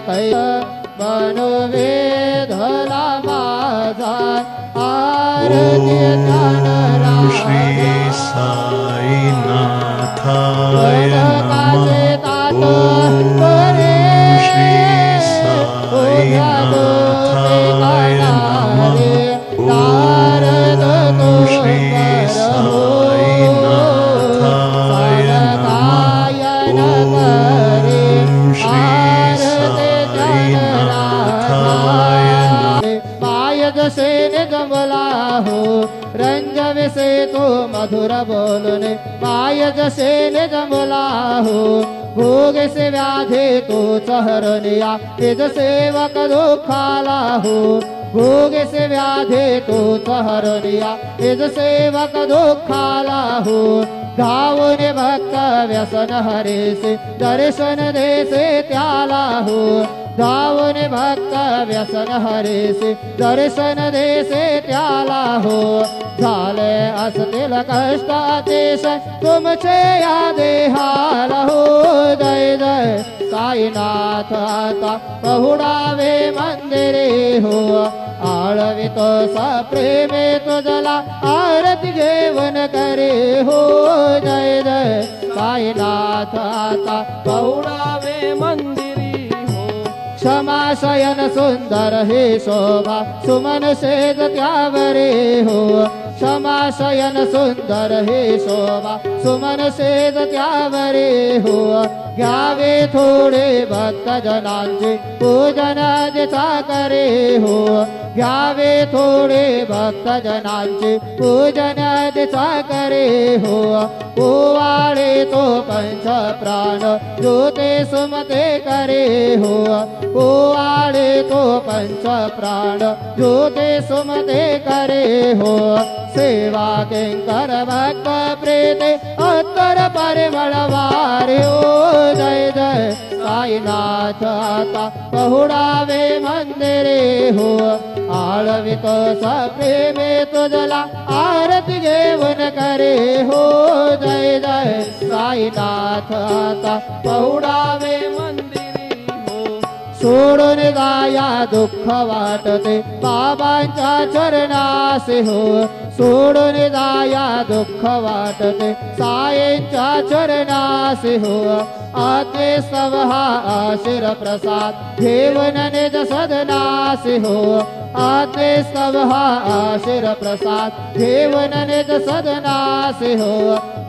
कै मनोवेधला माझा आरती श्री साईनाथाय नमः श्री साईनाथाय नमः श्री साईनाथाय नमः श्री साईनाथाय पाय जसे निगमला हो रंजवे से तो मधुर बोलने पाय जसे निगमला हो भोग से व्याधे तो चहरनिया निज सेवक दुखाला हो भोग से व्याधे तो चहरनिया निज सेवक दुखाला हो धावने भक्त व्यसन हरे से दर्शन दे से त्याला हो धावने भक्त व्यसन हरे से दर्शन दे से त्याला हो झाले असतील कष्टादेश तुमचे या देहाला हो जय जय साईनाथ आता पहुडावे मंदिरे हो आळवितो सप्रेमे तुझला आरती जेवण करे हो जय जय साईनाथ आता पहुडावे मंदिरी क्षमा शयन सुंदर हे शोभा सुमन सेज त्यावरे हो क्षमा शयन सुंदर हे शोभा सुमन सेज त्यावरे हो घ्यावे थोडे भक्त जनांचे पूजन दिसा करे हो घ्यावे थोडे भक्त जनांचे पूजन दिसा करे हो ओवाळे तो पंच प्राण जो ते सुमते करे हो ओवाळे तो पंच प्राण जो ते सुमते करे हो सेवा किंकर भक्त प्रेते उत्तर परिमळवारे हो जय जय साईनाथ आता पहुडावे मंदिरे हो आळवितो सप्रेमे तुझला आरती जेवण करे हो जय जय साईनाथ आता पहुडावे मंदिरे हो सोडून जाया दुःख वाटते बाबांच्या चरणासे हो सोडून जाया दुःख वाटते साईंच्या चरणासे हो आते सवहा आशीर प्रसाद घेवन निज सदनासे हो आते सवहा आशीर प्रसाद घेवन निज सदनासे हो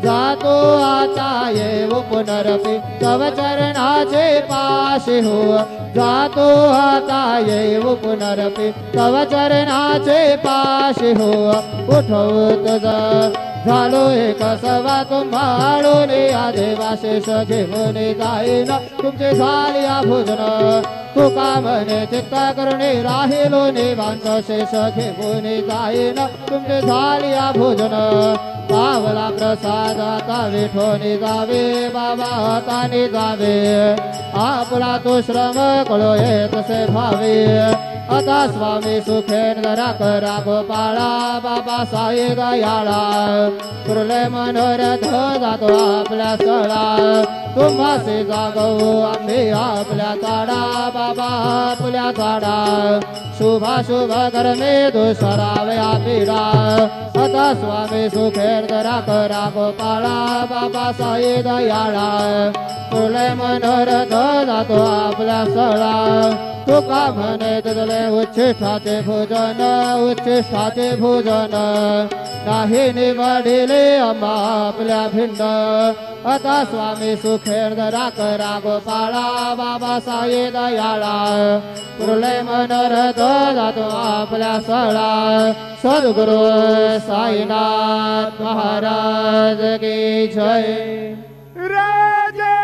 जातो आता येव पुनरपि तव चरणाचे पाशे हो जातो आता येव पुनरपि तव चरणाचे पाशे हो उठवत झालो एक सवा तुम्हाळून या देवाशेष घेऊन जाईन तुमचे झाले या भोजन तुका म्हणे चित्त करणे राहिलो निवांत शेष घेऊन जाईन तुमचे झाले या भोजन पावला प्रसाद आता विठोनी जावे बाबा हाताने जावे आपला तो श्रम कळो तसे भावे आता स्वामी सुखेंद्र करा गोपाळा बाबा साई दयाळा तुरले मनोरथ जातो आपल्या सळा तुम्हासे जागवू आम्ही आपल्या चाडा बाबा आपल्या चाडा शुभाशुभ कर्मे दुसरावे पीडा आता स्वामी सुखेंद्र करा गोपाळा बाबा साई दयाळा तुरले मनोरथ जातो आपल्या सळा तुका म्हणे तुझले उच्छिष्टाचे भोजन नाही निवडिले आम्हा आपल्या भिंड आता स्वामी सुखेंद्र करा गोपाळा बाबा साई दयाळा पुरले मनोरथ जातो आपल्या सळा सद्गुरु साईनाथ महाराज की जय राजा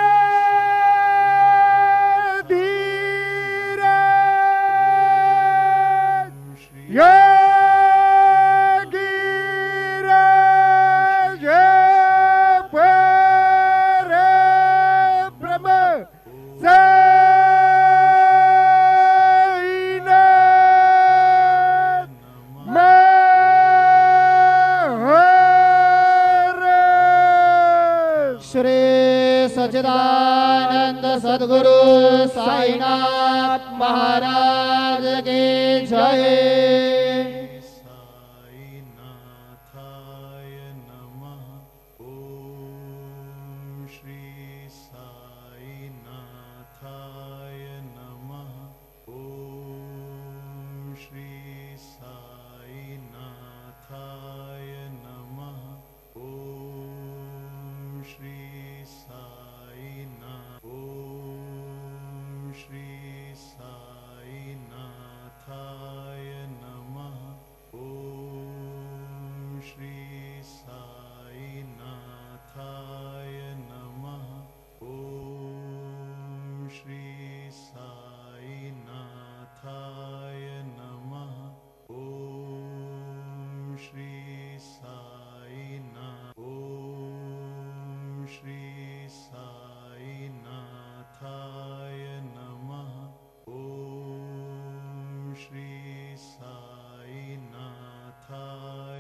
सच्चिदानंद सद्गुरु साईनाथ महाराज की जय।